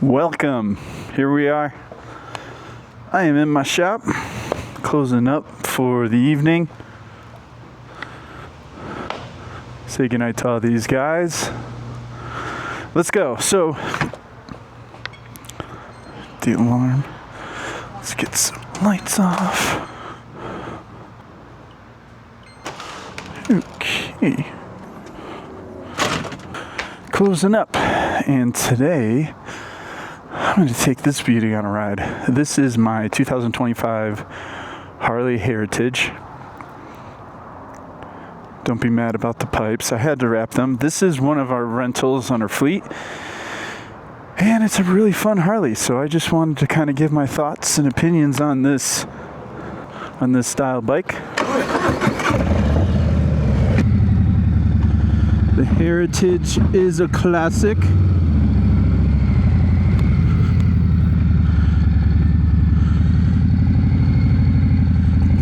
Welcome. Here we are. I am in my shop, closing up for the evening. Say goodnight to all these guys. Let's go. So, the alarm. Let's get some lights off. Okay. Closing up. And today, I'm going to take this beauty on a ride. This is my 2025 Harley Heritage. Don't be mad about the pipes. I had to wrap them. This is one of our rentals on our fleet. And it's a really fun Harley. So I just wanted to kind of give my thoughts and opinions on this style bike. The Heritage is a classic.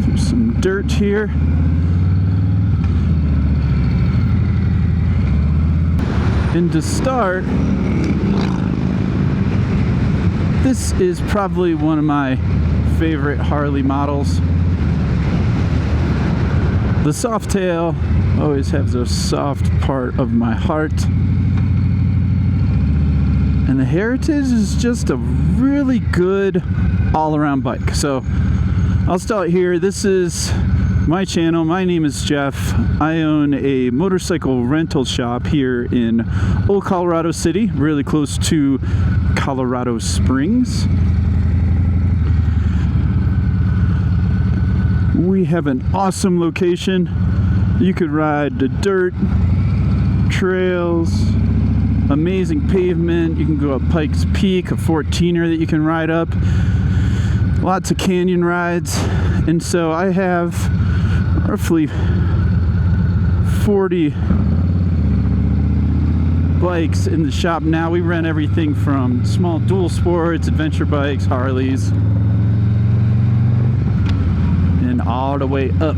There's some dirt here. And to start, this is probably one of my favorite Harley models. The Softail always has a soft part of my heart. And the Heritage is just a really good all-around bike. So I'll start here. This is my channel. My name is Jeff. I own a motorcycle rental shop here in Old Colorado City, really close to Colorado Springs. We have an awesome location. You could ride the dirt, trails, amazing pavement. You can go up Pikes Peak, a 14er that you can ride up. Lots of canyon rides. And so I have roughly 40 bikes in the shop now. We rent everything from small dual sports, adventure bikes, Harleys, and all the way up.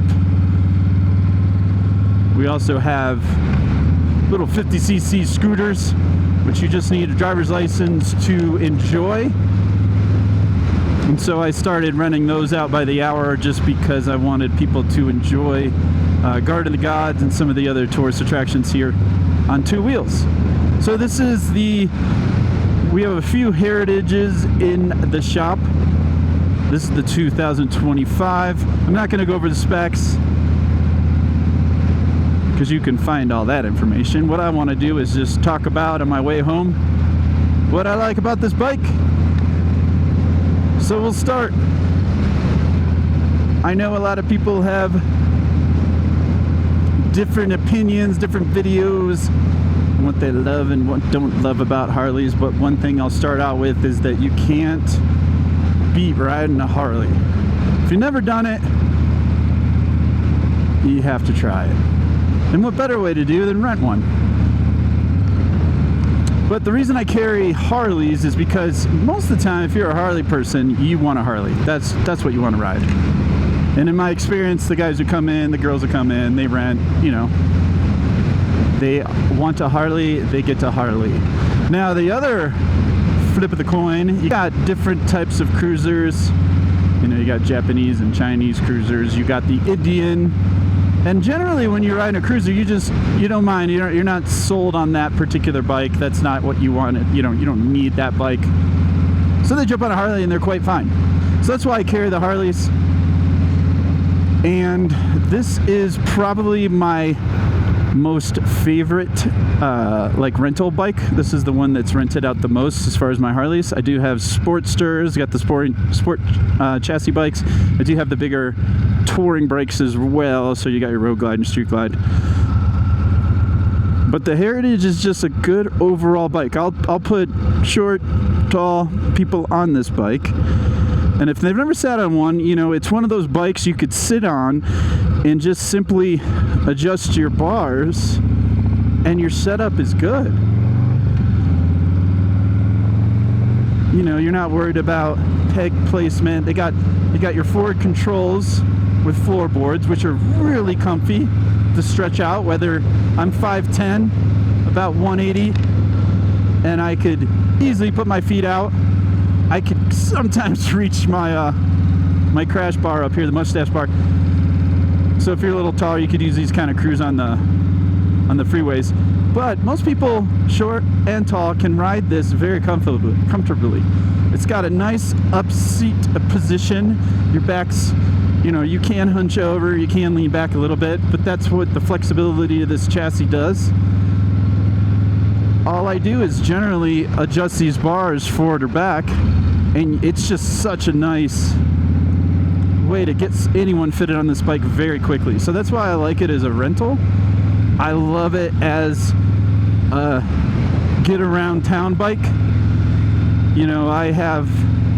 We also have little 50cc scooters, which you just need a driver's license to enjoy. And so I started renting those out by the hour just because I wanted people to enjoy Guard of the Gods and some of the other tourist attractions here on two wheels. So this is we have a few Heritages in the shop. This is the 2025. I'm not going to go over the specs because you can find all that information. What I want to do is just talk about on my way home what I like about this bike. So we'll start. I know a lot of people have different opinions, different videos, what they love and what don't love about Harleys, but one thing I'll start out with is that you can't beat riding a Harley. If you've never done it, you have to try it. And what better way to do than rent one? But the reason I carry Harleys is because most of the time, if you're a Harley person, you want a Harley. That's what you want to ride. And in my experience, the guys who come in, the girls who come in, they rent, they want a Harley, they get to Harley. Now, the other flip of the coin, you got different types of cruisers. You got Japanese and Chinese cruisers. You got the Indian. And generally, when you're riding a cruiser, you don't mind. You're not sold on that particular bike. That's not what you want. You don't need that bike. So they jump on a Harley and they're quite fine. So that's why I carry the Harleys. And this is probably my most favorite rental bike. This is the one that's rented out the most as far as my Harleys. I do have Sportsters, got the sport chassis bikes. I do have the bigger touring bikes as well, so you got your Road Glide and Street Glide. But the Heritage is just a good overall bike. I'll put short, tall people on this bike. And if they've never sat on one, it's one of those bikes you could sit on and just simply adjust your bars and your setup is good. You're not worried about peg placement. You got your forward controls with floorboards, which are really comfy to stretch out, whether I'm 5'10", about 180, and I could easily put my feet out. I could sometimes reach my my crash bar up here, the mustache bar. So if you're a little taller, you could use these kind of cruise on the freeways. But most people, short and tall, can ride this very comfortably. It's got a nice up seat position. Your back's, you know, you can hunch over, you can lean back a little bit, but that's what the flexibility of this chassis does. All I do is generally adjust these bars forward or back, and it's just such a nice way to get anyone fitted on this bike very quickly. So that's why I like it as a rental. I love it as a get around town bike. You know, I have,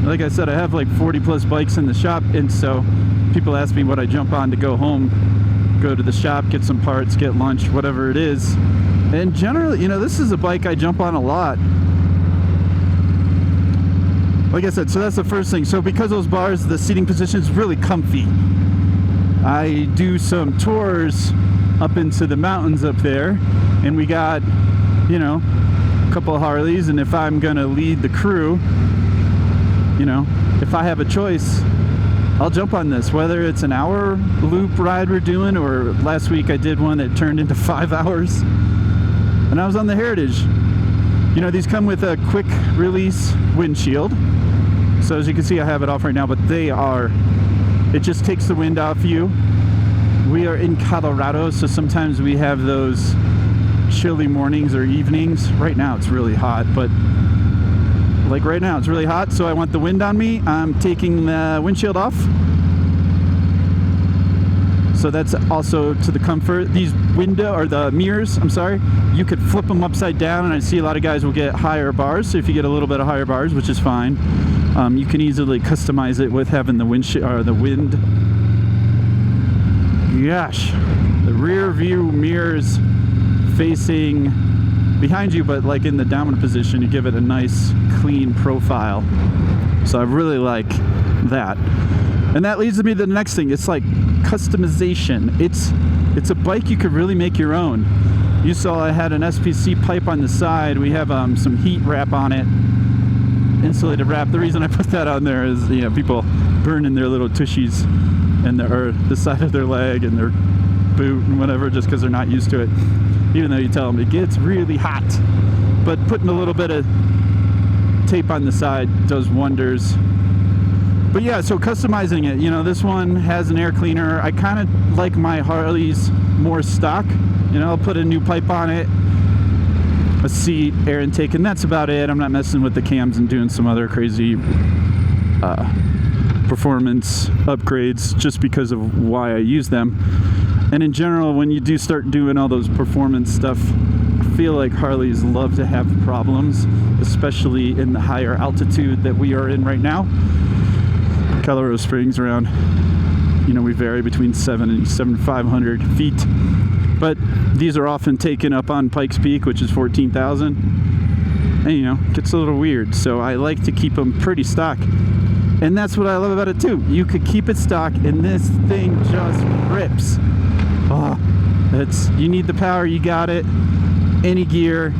like I said, I have like 40 plus bikes in the shop, and so people ask me what I jump on to go home, go to the shop, get some parts, get lunch, whatever it is. And generally, you know, this is a bike I jump on a lot. Like I said, so that's the first thing. So because those bars, the seating position is really comfy. I do some tours up into the mountains up there, and we got, you know, a couple of Harleys, and if I'm gonna lead the crew, you know, if I have a choice, I'll jump on this, whether it's an hour loop ride we're doing, or last week I did one that turned into 5 hours, and I was on the Heritage. You know, these come with a quick release windshield. So as you can see, I have it off right now, but they are, it just takes the wind off you. We are in Colorado, so sometimes we have those chilly mornings or evenings. Right now it's really hot, but like right now it's really hot, so I want the wind on me. I'm taking the windshield off. So that's also to the comfort. These window, or the mirrors, I'm sorry, you could flip them upside down, and I see a lot of guys will get higher bars. So if you get a little bit of higher bars, which is fine, you can easily customize it with having the windshield or the wind. Gosh, the rear view mirrors facing behind you, but like in the dominant position, you give it a nice clean profile. So I really like that. And that leads me to the next thing. It's like customization. It's a bike you could really make your own. You saw I had an SPC pipe on the side. We have some heat wrap on it, insulated wrap. The reason I put that on there is, you know, people burning their little tushies and the side of their leg and their boot and whatever, just because they're not used to it. Even though you tell them it gets really hot, but putting a little bit of tape on the side does wonders. But yeah, so customizing it, you know, this one has an air cleaner. I kind of like my Harleys more stock. You know, I'll put a new pipe on it, a seat, air intake, and that's about it. I'm not messing with the cams and doing some other crazy performance upgrades just because of why I use them. And in general, when you do start doing all those performance stuff, I feel like Harleys love to have problems, especially in the higher altitude that we are in right now. Colorado Springs around, you know, we vary between 700 and 7,500 feet, but these are often taken up on Pikes Peak, which is 14,000, and you know, it gets a little weird. So I like to keep them pretty stock, and that's what I love about it too. You could keep it stock, and this thing just rips. Oh, you need the power, you got it, any gear,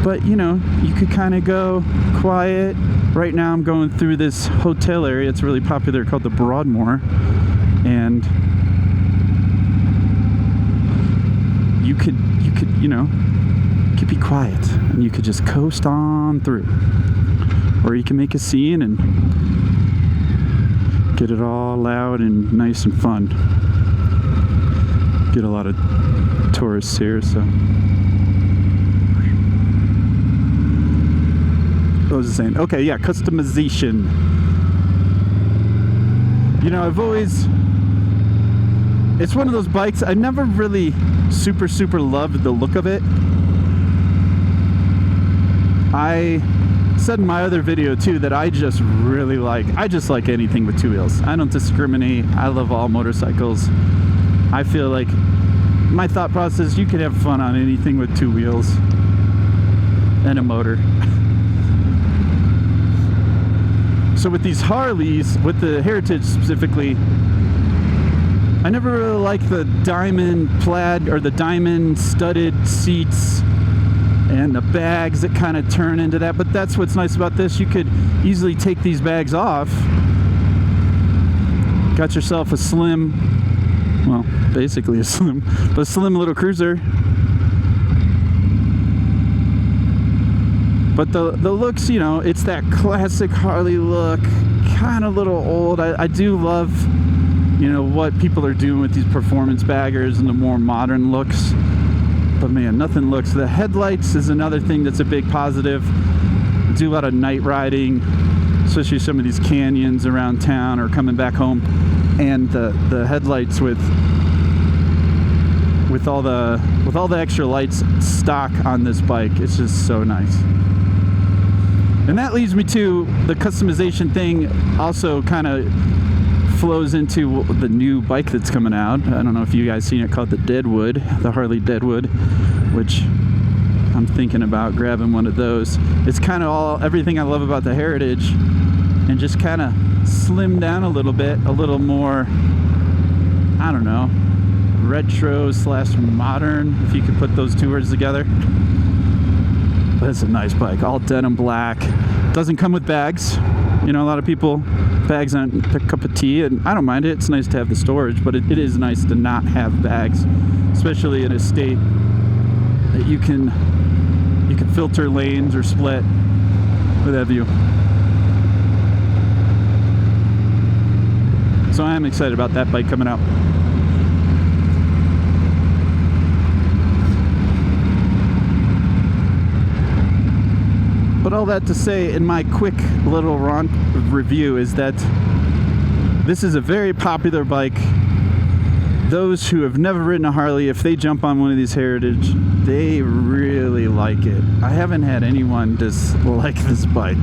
but you know, you could kind of go quiet. Right now I'm going through this hotel area. It's really popular, called the Broadmoor, and you could, you know, you could be quiet and you could just coast on through, or you can make a scene and get it all loud and nice and fun. Get a lot of tourists here, so. What was I saying? Okay, yeah, customization. You know, it's one of those bikes, I never really super loved the look of it. I said in my other video too that I just like anything with two wheels. I don't discriminate. I love all motorcycles. I feel like my thought process, you can have fun on anything with two wheels and a motor. So with these Harleys, with the Heritage specifically, I never really liked the diamond plaid or the diamond studded seats and the bags that kind of turn into that. But that's what's nice about this. You could easily take these bags off. Got yourself a slim, well, basically a slim little cruiser. But the looks, you know, it's that classic Harley look, kind of a little old. I do love, you know, what people are doing with these performance baggers and the more modern looks. But man, nothing looks. The headlights is another thing that's a big positive. I do a lot of night riding, especially some of these canyons around town or coming back home. And the headlights with all the extra lights stock on this bike, it's just so nice. And that leads me to the customization thing. Also kind of flows into the new bike that's coming out. I don't know if you guys seen it, called the Deadwood, the Harley Deadwood, which I'm thinking about grabbing one of those. It's kind of everything I love about the Heritage, and just kind of slimmed down a little bit, a little more, I don't know, retro / modern, if you could put those two words together. But it's a nice bike, all denim black. Doesn't come with bags. You know, a lot of people, bags aren't their cup of tea, and I don't mind it. It's nice to have the storage, but it is nice to not have bags, especially in a state that you can filter lanes or split, what have you. So I am excited about that bike coming out. But all that to say, in my quick little review, is that this is a very popular bike. Those who have never ridden a Harley, if they jump on one of these Heritage, they really like it. I haven't had anyone dislike this bike.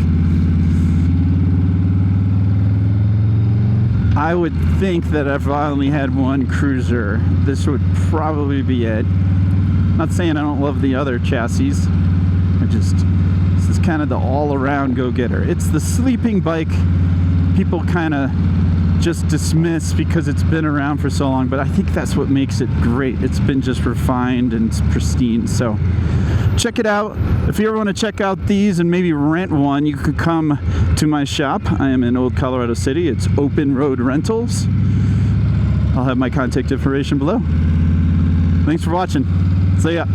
I would think that if I only had one cruiser, this would probably be it. Not saying I don't love the other chassis. This is kind of the all-around go-getter. It's the sleeping bike people kind of just dismiss because it's been around for so long, but I think that's what makes it great. It's been just refined and pristine. So check it out. If you ever want to check out these and maybe rent one, you could come to my shop. I am in Old Colorado City. It's Open Road Rentals. I'll have my contact information below. Thanks for watching. See ya.